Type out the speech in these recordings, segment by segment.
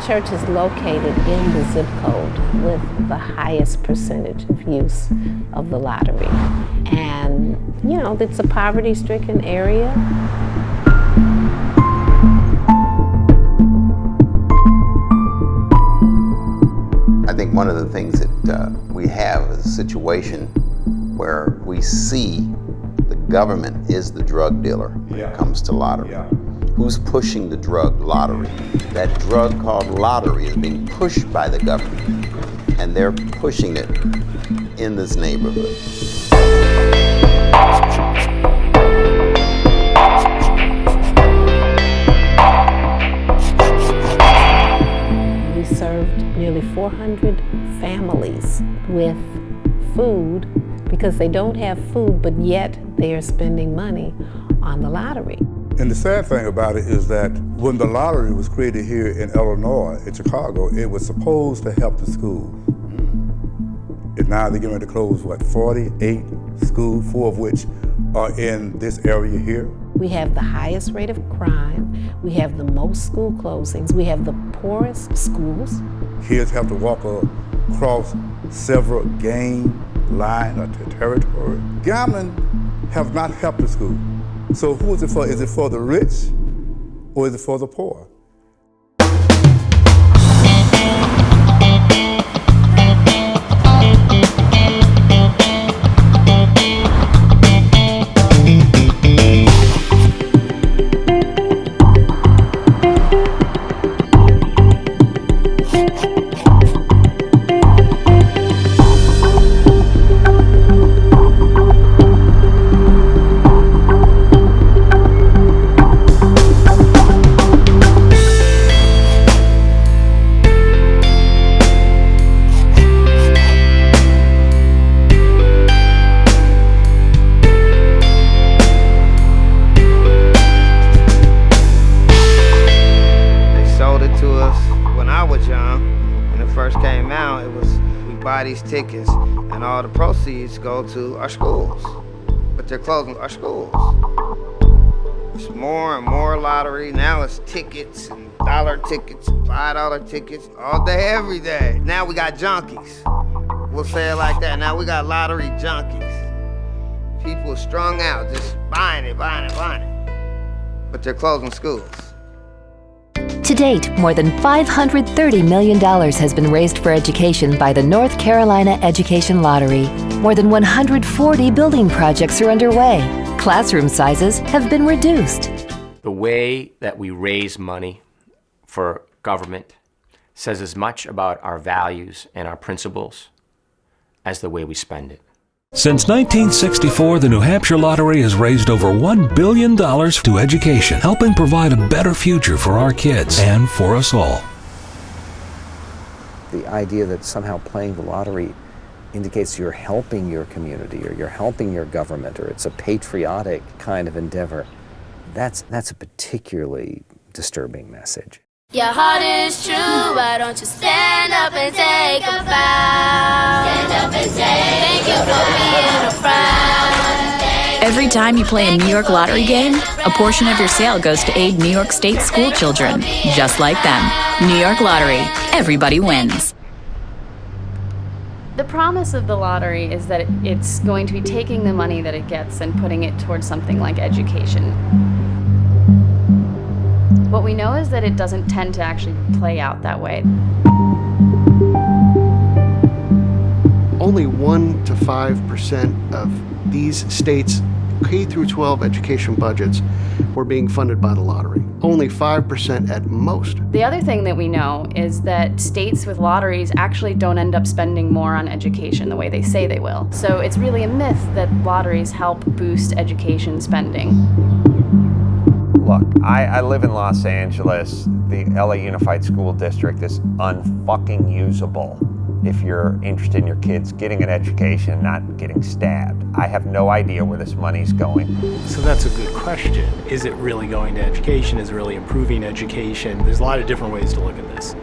church is located in the zip code with the highest percentage of use of the lottery. And, you know, it's a poverty-stricken area. I think one of the things that we have is a situation where we see the government is the drug dealer when it comes to lottery. Who's pushing the drug? Lottery. That drug called lottery is being pushed by the government, and they're pushing it in this neighborhood. We served nearly 400 families with food because they don't have food, but yet they are spending money on the lottery. And the sad thing about it is that when the lottery was created here in Illinois, in Chicago, it was supposed to help the schools. And now they're getting ready to close, 48 schools, 4 of which are in this area here. We have the highest rate of crime. We have the most school closings. We have the poorest schools. Kids have to walk across several gang line or territory. Gambling have not helped the school. So who is it for? Is it for the rich or is it for the poor? These tickets and all the proceeds go to our schools, but they're closing our schools. It's more and more lottery. Now it's tickets and $1 tickets, $5 tickets, all day, every day. Now we got junkies. We'll say it like that. Now we got lottery junkies. People are strung out, just buying it. But they're closing schools. To date, more than $530 million has been raised for education by the North Carolina Education Lottery. More than 140 building projects are underway. Classroom sizes have been reduced. The way that we raise money for government says as much about our values and our principles as the way we spend it. Since 1964, the New Hampshire Lottery has raised over $1 billion to education, helping provide a better future for our kids and for us all. The idea that somehow playing the lottery indicates you're helping your community or you're helping your government or it's a patriotic kind of endeavor, that's a particularly disturbing message. Your heart is true, why don't you stand up and take a bow? Stand up and thank you for being a friend. Every time you play a New York lottery game, a portion of your sale goes to aid New York State school children, just like them. New York Lottery, everybody wins. The promise of the lottery is that it's going to be taking the money that it gets and putting it towards something like education. What we know is that it doesn't tend to actually play out that way. Only 1 to 5% of these states' K through 12 education budgets were being funded by the lottery. Only 5% at most. The other thing that we know is that states with lotteries actually don't end up spending more on education the way they say they will. So it's really a myth that lotteries help boost education spending. Look, I live in Los Angeles. The LA Unified School District is unfucking usable if you're interested in your kids getting an education and not getting stabbed. I have no idea where this money's going. So that's a good question. Is it really going to education? Is it really improving education? There's a lot of different ways to look at this.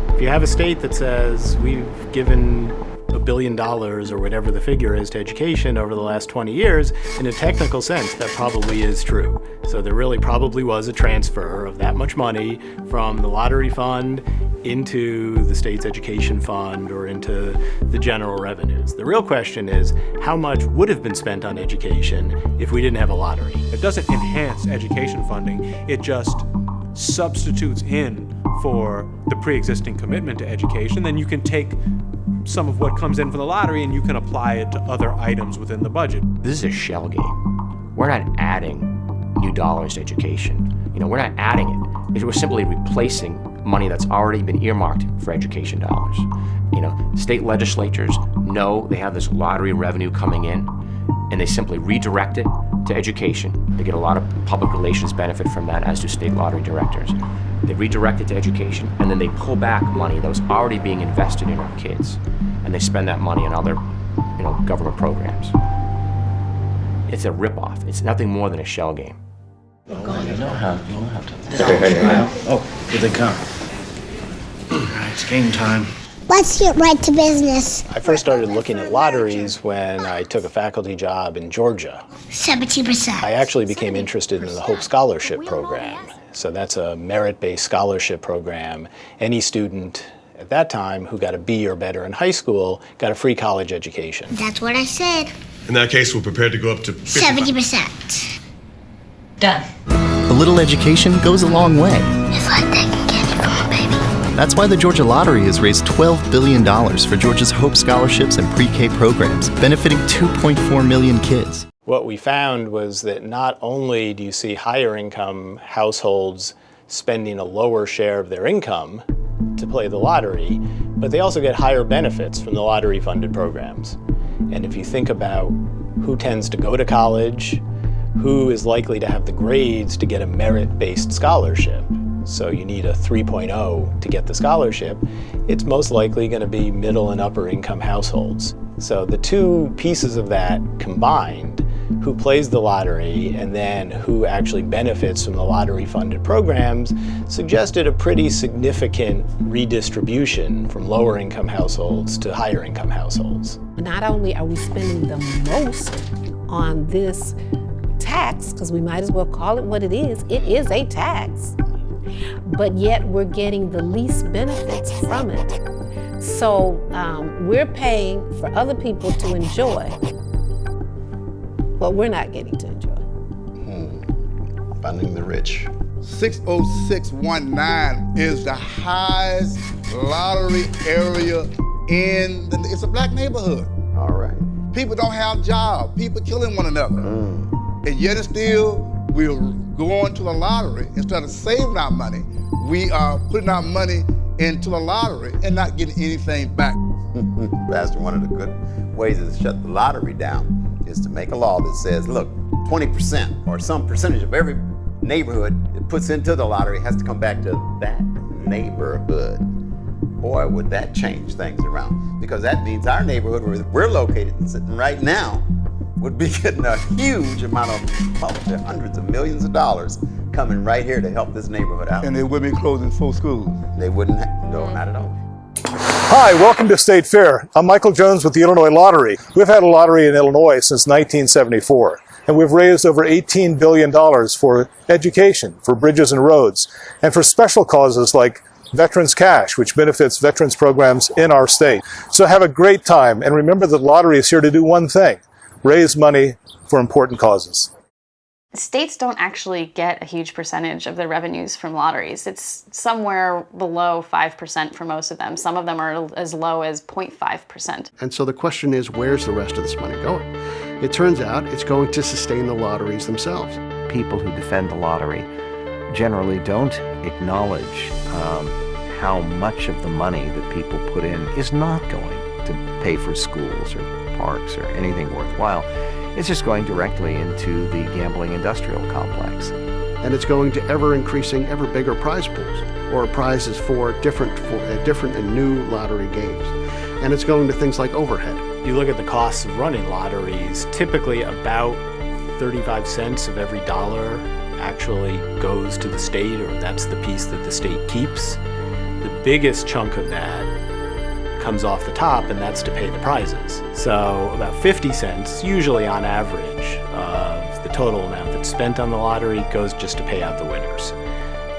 If you have a state that says we've given $1 billion or whatever the figure is to education over the last 20 years, in a technical sense, that probably is true. So there really probably was a transfer of that much money from the lottery fund into the state's education fund or into the general revenues. The real question is, how much would have been spent on education if we didn't have a lottery? It doesn't enhance education funding, it just substitutes in for the pre-existing commitment to education. Then you can take some of what comes in from the lottery and you can apply it to other items within the budget. This is a shell game. We're not adding new dollars to education. We're not adding it. We're simply replacing money that's already been earmarked for education dollars. State legislatures know they have this lottery revenue coming in, and they simply redirect it to education. They get a lot of public relations benefit from that, as do state lottery directors. They redirect it to education, and then they pull back money that was already being invested in our kids, and they spend that money on other, government programs. It's a ripoff. It's nothing more than a shell game. You don't have to. Oh, here they come. All right, it's game time. Let's get right to business. I first started looking at lotteries when I took a faculty job in Georgia. 70%. I actually became interested in the Hope Scholarship Program. So that's a merit-based scholarship program. Any student at that time who got a B or better in high school got a free college education. That's what I said. In that case, we're prepared to go up to 70%. Done. A little education goes a long way. It's like taking candy from a baby. That's why the Georgia Lottery has raised $12 billion for Georgia's Hope Scholarships and pre-K programs, benefiting 2.4 million kids. What we found was that not only do you see higher income households spending a lower share of their income to play the lottery, but they also get higher benefits from the lottery funded programs. And if you think about who tends to go to college, who is likely to have the grades to get a merit-based scholarship, so you need a 3.0 to get the scholarship, it's most likely going to be middle and upper income households. So the two pieces of that combined, who plays the lottery and then who actually benefits from the lottery-funded programs, suggested a pretty significant redistribution from lower-income households to higher-income households. Not only are we spending the most on this tax, because we might as well call it what it is a tax, but yet we're getting the least benefits from it. So we're paying for other people to enjoy what we're not getting to enjoy. Funding the rich. 60619 is the highest lottery area it's a black neighborhood. All right. People don't have jobs. People killing one another. And yet and still, we're going to the lottery. Instead of saving our money, we are putting our money into the lottery and not getting anything back. Pastor, one of the good ways to shut the lottery down is to make a law that says, look, 20% or some percentage of every neighborhood it puts into the lottery has to come back to that neighborhood. Boy, would that change things around. Because that means our neighborhood where we're located and sitting right now would be getting a huge amount of hundreds of millions of dollars coming right here to help this neighborhood out. And they wouldn't be closing full schools. They wouldn't, no, not at all. Hi, welcome to State Fair. I'm Michael Jones with the Illinois Lottery. We've had a lottery in Illinois since 1974, and we've raised over $18 billion for education, for bridges and roads, and for special causes like Veterans Cash, which benefits veterans programs in our state. So have a great time, and remember that the lottery is here to do one thing: raise money for important causes. States don't actually get a huge percentage of their revenues from lotteries. It's somewhere below 5% for most of them. Some of them are as low as 0.5%. And so the question is, where's the rest of this money going? It turns out it's going to sustain the lotteries themselves. People who defend the lottery generally don't acknowledge how much of the money that people put in is not going to pay for schools or parks or anything worthwhile. It's just going directly into the gambling industrial complex. And it's going to ever-increasing, ever bigger prize pools, or prizes for different and new lottery games. And it's going to things like overhead. You look at the costs of running lotteries, typically about 35 cents of every dollar actually goes to the state, or that's the piece that the state keeps. The biggest chunk of that comes off the top, and that's to pay the prizes. So about 50 cents, usually on average, of the total amount that's spent on the lottery goes just to pay out the winners.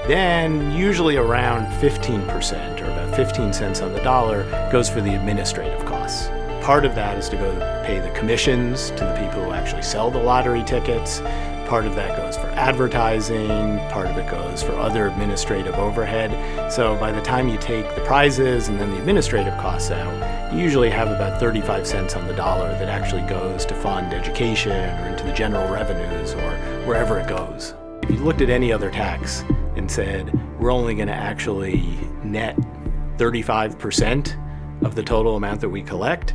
Then usually around 15%, or about 15 cents on the dollar, goes for the administrative costs. Part of that is to go pay the commissions to the people who actually sell the lottery tickets. Part of that goes for advertising, part of it goes for other administrative overhead. So by the time you take the prizes and then the administrative costs out, you usually have about 35 cents on the dollar that actually goes to fund education or into the general revenues or wherever it goes. If you looked at any other tax and said, we're only going to actually net 35% of the total amount that we collect,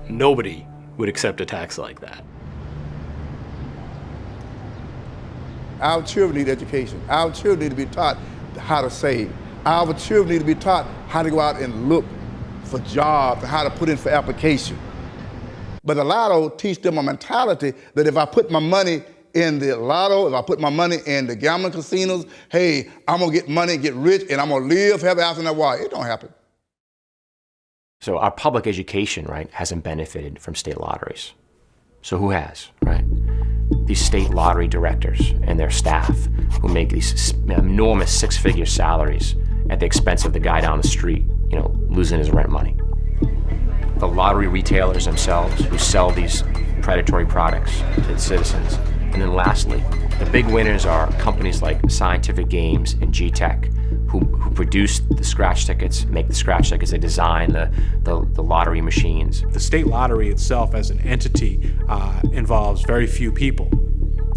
nobody would accept a tax like that. Our children need education. Our children need to be taught how to save. Our children need to be taught how to go out and look for jobs, how to put in for application. But the lotto teach them a mentality that if I put my money in the lotto, if I put my money in the gambling casinos, hey, I'm gonna get money, get rich, and I'm gonna live forever after that. Why? It don't happen. So our public education, right, hasn't benefited from state lotteries. So who has, right? These state lottery directors and their staff who make these enormous six-figure salaries at the expense of the guy down the street, losing his rent money. The lottery retailers themselves who sell these predatory products to the citizens. And then lastly, the big winners are companies like Scientific Games and G-Tech, who produce the scratch tickets, make the scratch tickets, they design the lottery machines. The state lottery itself as an entity involves very few people,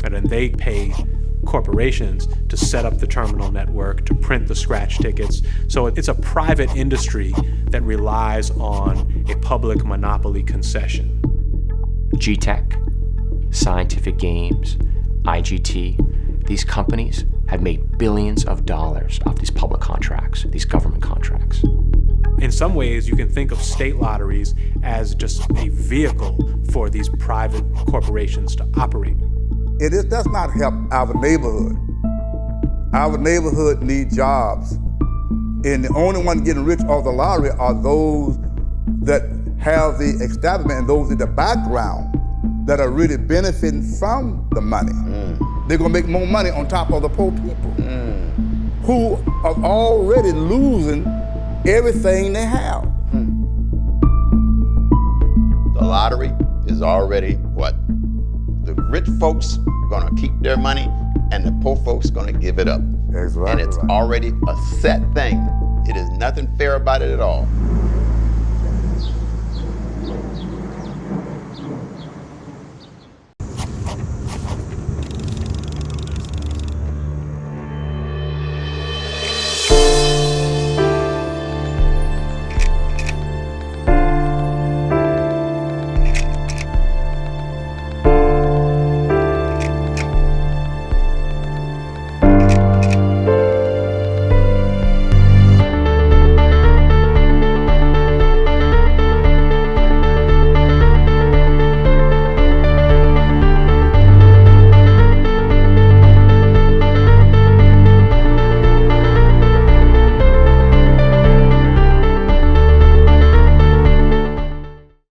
and then they pay corporations to set up the terminal network, to print the scratch tickets. So it's a private industry that relies on a public monopoly concession. G-Tech, Scientific Games, IGT, these companies have made billions of dollars off these public contracts, these government contracts. In some ways, you can think of state lotteries as just a vehicle for these private corporations to operate. It does not help our neighborhood. Our neighborhood needs jobs. And the only one getting rich off the lottery are those that have the establishment and those in the background that are really benefiting from the money. They're gonna make more money on top of the poor people who are already losing everything they have. The lottery is already what? The rich folks gonna keep their money and the poor folks gonna give it up. Exactly. And it's already a set thing. It is nothing fair about it at all.